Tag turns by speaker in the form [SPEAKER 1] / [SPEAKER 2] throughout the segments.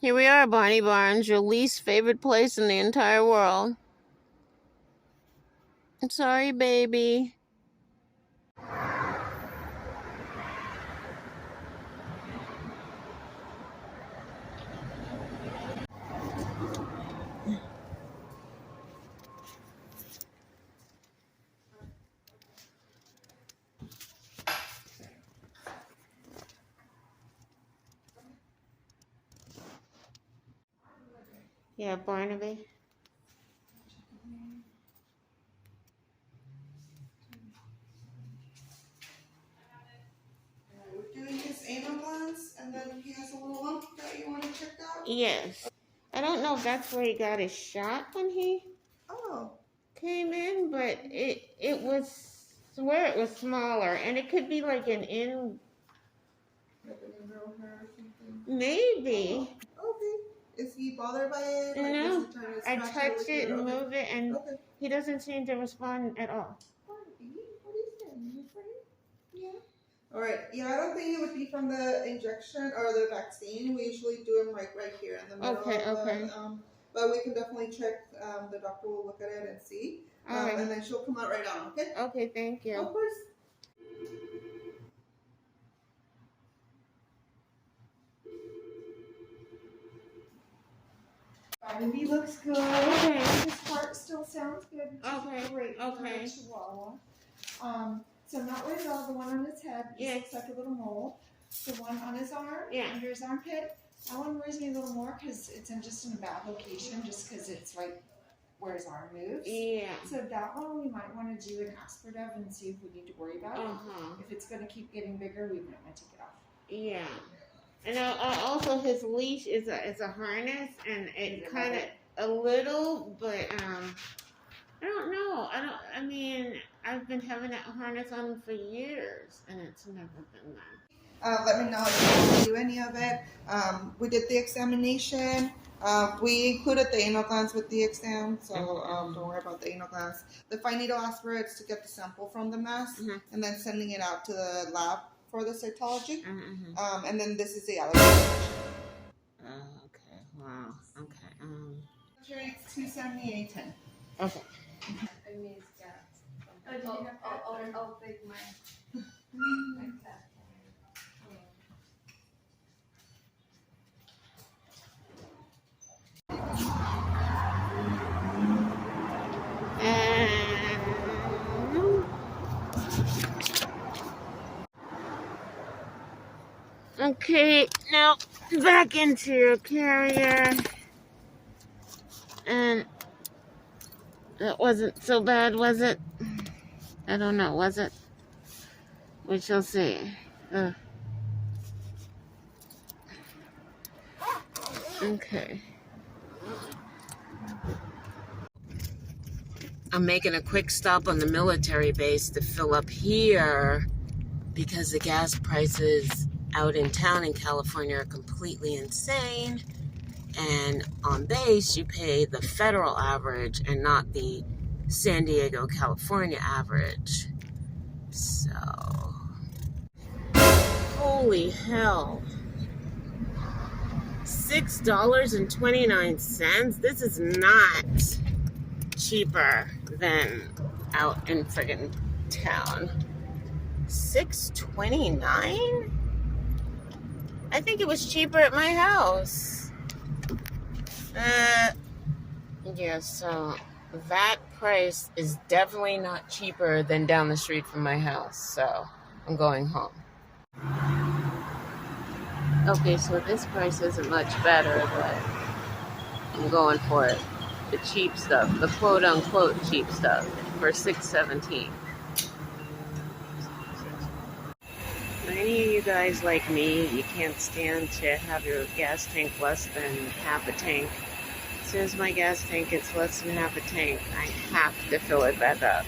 [SPEAKER 1] Here we are, Barney Barnes, your least favorite place in the entire world. I'm sorry, baby. Yeah, Barnaby.
[SPEAKER 2] We're doing his anal glands, and then he has a little lump that you want to check out?
[SPEAKER 1] Yes. I don't know if that's where he got his shot when he came in, but it was where it was smaller, and it could be like an in.
[SPEAKER 2] Like an ingrown hair or something?
[SPEAKER 1] Maybe.
[SPEAKER 2] Oh, okay. Is he bothered by it? Like,
[SPEAKER 1] No,
[SPEAKER 2] is he trying to
[SPEAKER 1] I
[SPEAKER 2] scratch
[SPEAKER 1] touch it and
[SPEAKER 2] okay.
[SPEAKER 1] move it, and
[SPEAKER 2] Okay.
[SPEAKER 1] he doesn't seem to respond at all.
[SPEAKER 2] Barnaby, what is that? You afraid? Yeah. All right. Yeah, I don't think it would be from the injection or the vaccine. We usually do them right here in the middle of the, but we can definitely check. The doctor will look at it and see. And then she'll come out right on, okay?
[SPEAKER 1] Okay, thank you.
[SPEAKER 2] Of course. Barnaby looks good.
[SPEAKER 1] Okay.
[SPEAKER 2] His heart still sounds good.
[SPEAKER 1] Okay.
[SPEAKER 2] Great.
[SPEAKER 1] Okay.
[SPEAKER 2] Chihuahua. So I'm not worried about the one on his head. It looks like a little mole. The one on his arm, under his armpit, that one worries me a little more because it's just in a bad location, just because it's right where his arm moves. Yeah. So that one we might want to do an aspirative and see if we need to worry about it. If it's going to keep getting bigger, we might want to take it off. Yeah. And also his leash is a harness, and it kind of a little, but I don't know. I mean, I've been having that harness on for years, and it's never been done. Let me know if you want to do any of it. We did the examination. We included the anal glands with the exam, so don't worry about the anal glands. The fine needle aspirates to get the sample from the mass, and then sending it out to the lab for the cytology. And then this is the allergy.
[SPEAKER 1] Okay. Wow. Okay.
[SPEAKER 2] It's 278.10.
[SPEAKER 1] Okay.
[SPEAKER 3] I mean, yeah. I'll take mine. Like that.
[SPEAKER 1] Okay, now back into your carrier. And that wasn't so bad, was it? I don't know, was it? We shall see. Okay. I'm making a quick stop on the military base to fill up here because the gas prices out in town in California are completely insane. And on base, you pay the federal average and not the San Diego, California average. So, holy hell. $6.29? This is not cheaper than out in friggin' town. $6.29? I think it was cheaper at my house. Yeah, so that price is definitely not cheaper than down the street from my house, so I'm going home. Okay, so this price isn't much better, but I'm going for it. The cheap stuff, the quote-unquote cheap stuff for $6.17. Any of you guys like me, you can't stand to have your gas tank less than half a tank. As soon as my gas tank gets less than half a tank, I have to fill it back up.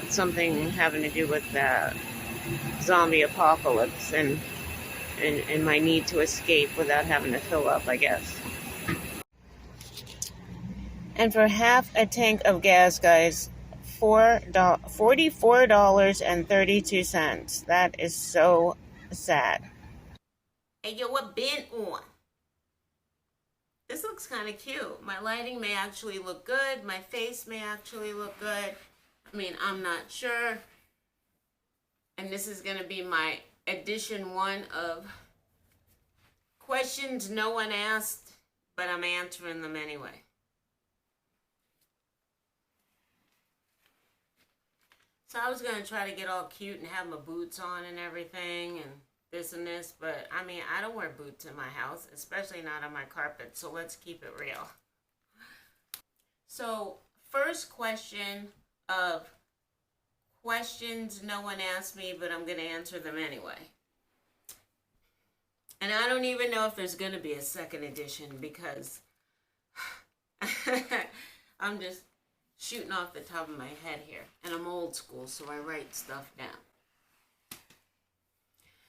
[SPEAKER 1] It's something having to do with the zombie apocalypse and my need to escape without having to fill up, I guess. And for half a tank of gas, guys, $44.32. That is so sad. Hey, yo, what been on? this looks kind of cute. My lighting may actually look good. My face may actually look good. I mean, I'm not sure. And this is going to be my edition 1 of questions no one asked, but I'm answering them anyway. So I was going to try to get all cute and have my boots on and everything and this and this, but I mean, I don't wear boots in my house, especially not on my carpet, so let's keep it real. So, first question of questions no one asked me, but I'm going to answer them anyway. And I don't even know if there's going to be a second edition because I'm just shooting off the top of my head here. And I'm old school, so I write stuff down.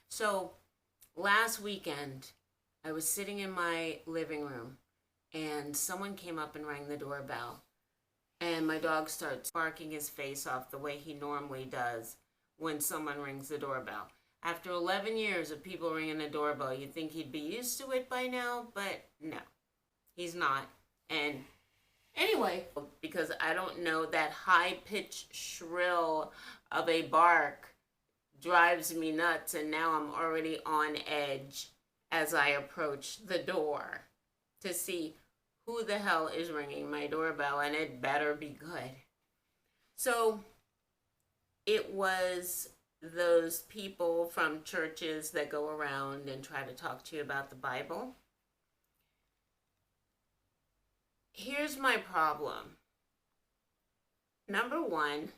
[SPEAKER 1] So, last weekend, I was sitting in my living room, and someone came up and rang the doorbell. And my dog starts barking his face off the way he normally does when someone rings the doorbell. After 11 years of people ringing the doorbell, you'd think he'd be used to it by now, but no, he's not. And anyway, because I don't know, that high-pitched shrill of a bark drives me nuts, and now I'm already on edge as I approach the door to see who the hell is ringing my doorbell, and it better be good. So it was those people from churches that go around and try to talk to you about the Bible. Here's my problem. Number one,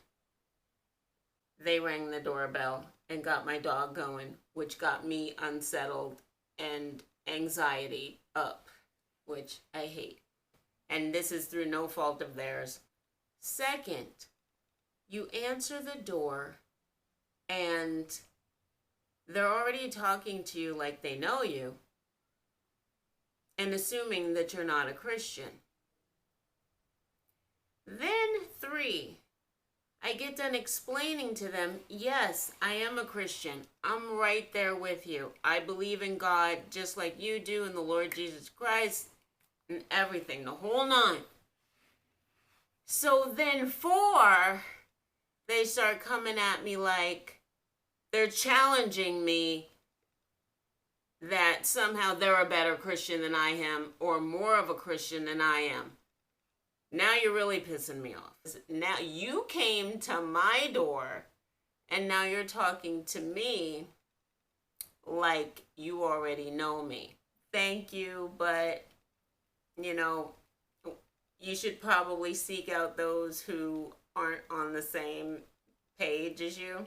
[SPEAKER 1] they rang the doorbell and got my dog going, which got me unsettled and anxiety up, which I hate. And this is through no fault of theirs. Second, you answer the door and they're already talking to you like they know you and assuming that you're not a Christian. Then 3, I get done explaining to them, yes, I am a Christian. I'm right there with you. I believe in God just like you do, in the Lord Jesus Christ and everything, the whole 9. So then 4, they start coming at me like they're challenging me that somehow they're a better Christian than I am or more of a Christian than I am. Now you're really pissing me off. Now you came to my door and now you're talking to me like you already know me. Thank you, but you know, you should probably seek out those who aren't on the same page as you.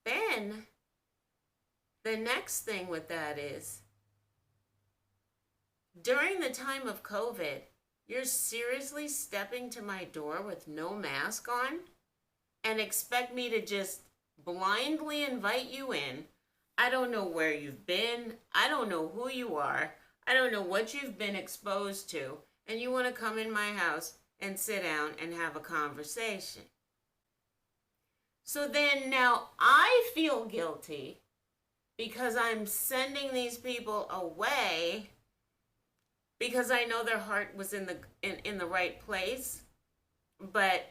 [SPEAKER 1] Then the next thing with that is, during the time of COVID, you're seriously stepping to my door with no mask on and expect me to just blindly invite you in. I don't know where you've been. I don't know who you are. I don't know what you've been exposed to. And you want to come in my house and sit down and have a conversation. So then now I feel guilty because I'm sending these people away because I know their heart was in the right place, but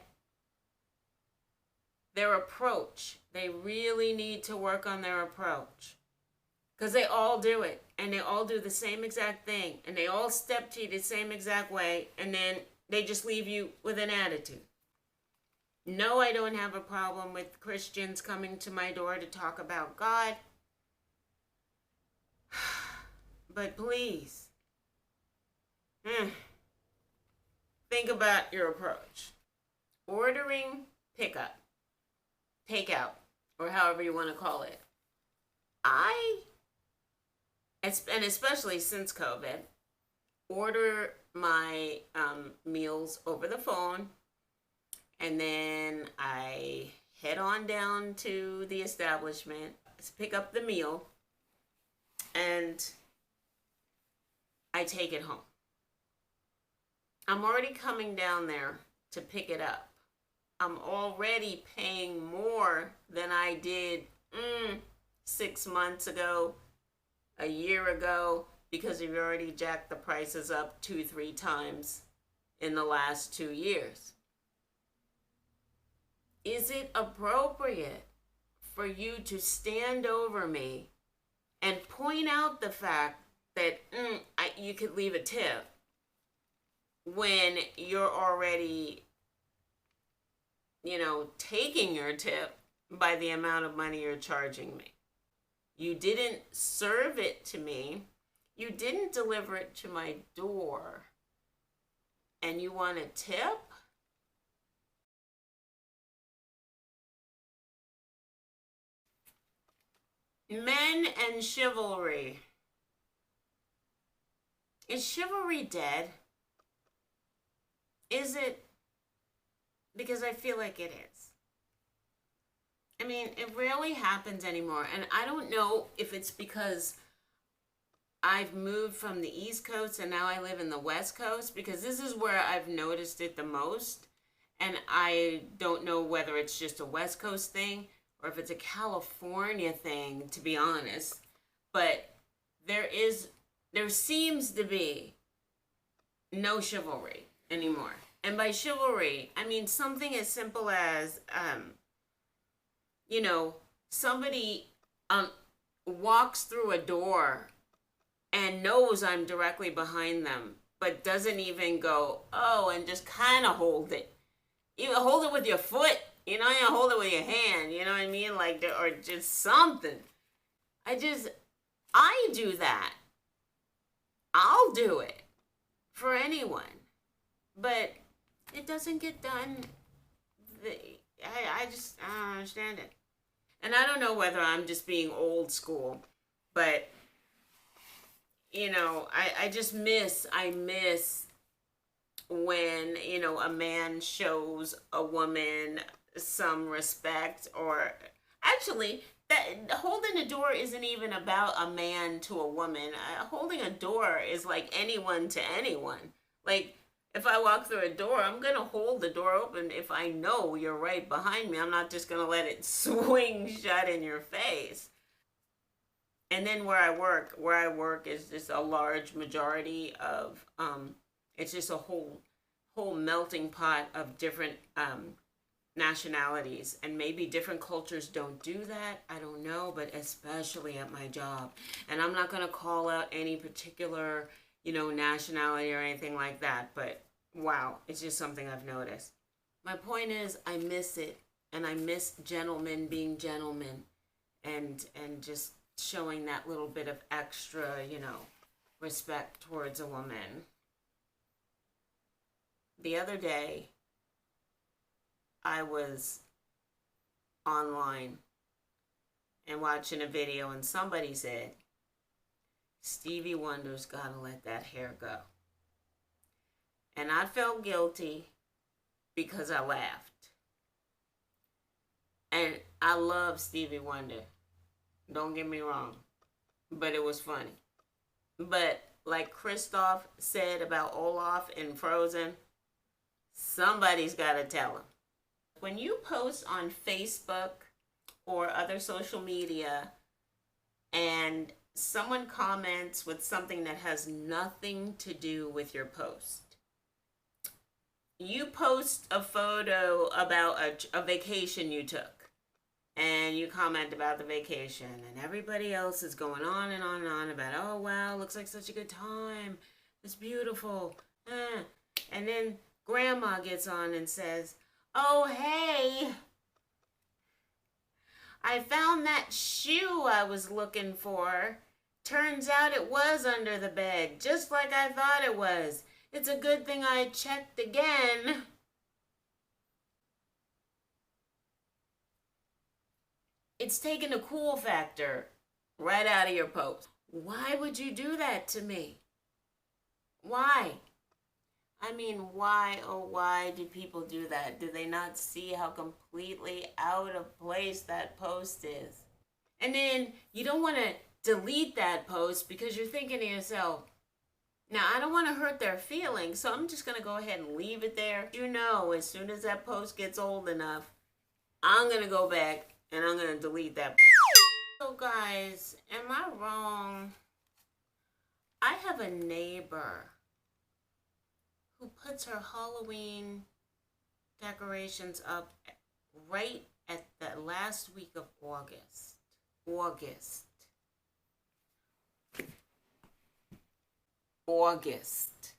[SPEAKER 1] their approach, they really need to work on their approach, because they all do it, and they all do the same exact thing, and they all step to you the same exact way, and then they just leave you with an attitude. No, I don't have a problem with Christians coming to my door to talk about God, but please, think about your approach. Ordering pickup, takeout, or however you want to call it. And especially since COVID, order my meals over the phone, and then I head on down to the establishment, pick up the meal, and I take it home. I'm already coming down there to pick it up. I'm already paying more than I did 6 months ago, a year ago because you've already jacked the prices up 2-3 times in the last 2 years. Is it appropriate for you to stand over me and point out the fact that you could leave a tip when you're already, taking your tip by the amount of money you're charging me? You didn't serve it to me. You didn't deliver it to my door. And you want a tip? Men and chivalry. Is chivalry dead? Is it? Because I feel like it is. I mean, it rarely happens anymore. And I don't know if it's because I've moved from the East Coast and now I live in the West Coast, because this is where I've noticed it the most. And I don't know whether it's just a West Coast thing or if it's a California thing, to be honest. But there seems to be no chivalry anymore. And by chivalry, I mean something as simple as, somebody walks through a door and knows I'm directly behind them, but doesn't even go, oh, and just kind of hold it. Even hold it with your foot, you hold it with your hand, you know what I mean? Like, or just something. I do that. I'll do it for anyone. But it doesn't get done. I don't understand it. And I don't know whether I'm just being old school, but, I miss when, a man shows a woman some respect. Or actually, that holding a door isn't even about a man to a woman. Holding a door is like anyone to anyone. Like, if I walk through a door, I'm going to hold the door open if I know you're right behind me. I'm not just going to let it swing shut in your face. And then where I work is just a large majority of, it's just a whole melting pot of different nationalities. And maybe different cultures don't do that. I don't know, but especially at my job. And I'm not going to call out any particular, nationality or anything like that. But wow, it's just something I've noticed. My point is, I miss it. And I miss gentlemen being gentlemen. And just showing that little bit of extra, respect towards a woman. The other day, I was online and watching a video, and somebody said, Stevie Wonder's gotta let that hair go. And I felt guilty because I laughed. And I love Stevie Wonder. Don't get me wrong. But it was funny. But like Kristoff said about Olaf in Frozen, somebody's got to tell him. When you post on Facebook or other social media and someone comments with something that has nothing to do with your post, you post a photo about a vacation you took, and you comment about the vacation, and everybody else is going on and on and on about, oh wow, looks like such a good time, it's beautiful, and then grandma gets on and says, oh hey, I found that shoe I was looking for. Turns out it was under the bed, just like I thought it was. It's a good thing I checked again. It's taking the cool factor right out of your post. Why would you do that to me? Why? I mean, why, oh why do people do that? Do they not see how completely out of place that post is? And then you don't want to delete that post because you're thinking to yourself, now I don't want to hurt their feelings, so I'm just going to go ahead and leave it there. As soon as that post gets old enough, I'm going to go back and I'm going to delete that. So guys, am I wrong I have a neighbor who puts her Halloween decorations up right at the last week of August. August.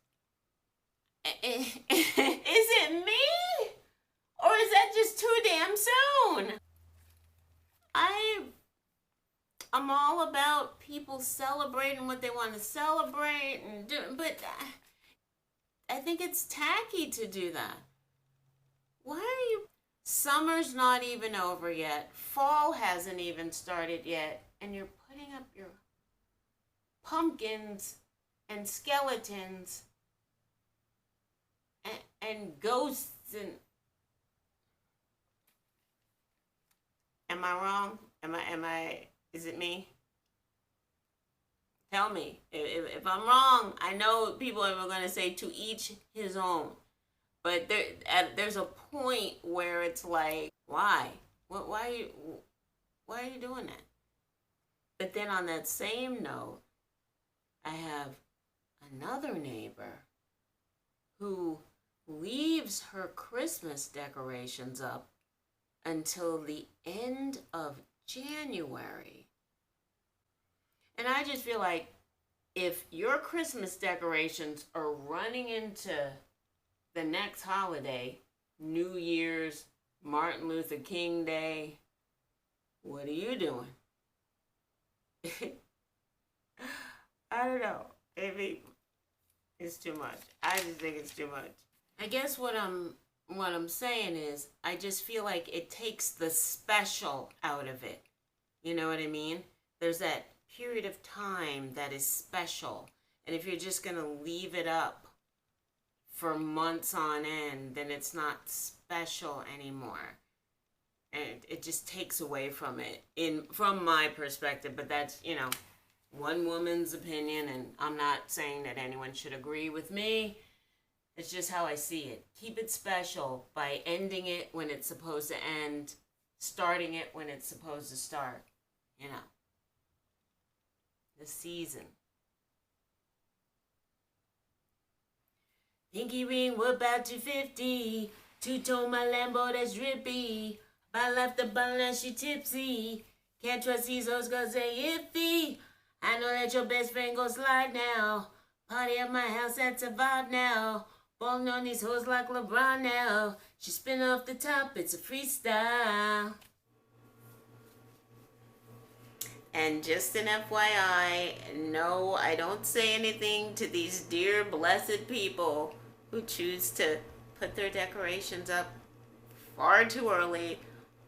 [SPEAKER 1] Is it me? Or is that just too damn soon? I'm all about people celebrating what they want to celebrate and do, but I think it's tacky to do that. Why are you? Summer's not even over yet. Fall hasn't even started yet, and you're putting up your pumpkins and skeletons and ghosts and. Am I wrong? Is it me? Tell me. If I'm wrong, I know people are going to say to each his own. But there's a point where it's like, why? Why are you doing that? But then on that same note, I have another neighbor who leaves her Christmas decorations up until the end of January. And I just feel like if your Christmas decorations are running into the next holiday, New Year's, Martin Luther King Day, what are you doing? I don't know. Maybe it's too much. I just think it's too much. I guess what I'm saying is I just feel like it takes the special out of it. You know what I mean? There's that period of time that is special. And if you're just going to leave it up for months on end, then it's not special anymore. And it just takes away from it from my perspective. But that's, one woman's opinion, and I'm not saying that anyone should agree with me. It's just how I see it. Keep it special by ending it when it's supposed to end, starting it when it's supposed to start. The season. Pinky ring, we're about to 50. Two-tone my Lambo that's drippy. I left the bottle and she tipsy. Can't trust these hoes cause they iffy. I know that your best friend gon' slide now. Party at my house, that's a vibe now. Balling on these hoes like LeBron now. She spin off the top, it's a freestyle. And just an FYI, no, I don't say anything to these dear blessed people who choose to put their decorations up far too early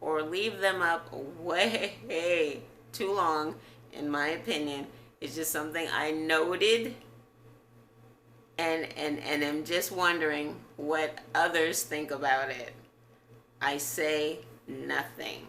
[SPEAKER 1] or leave them up way too long, in my opinion. It's just something I noted and I'm just wondering what others think about it. I say nothing.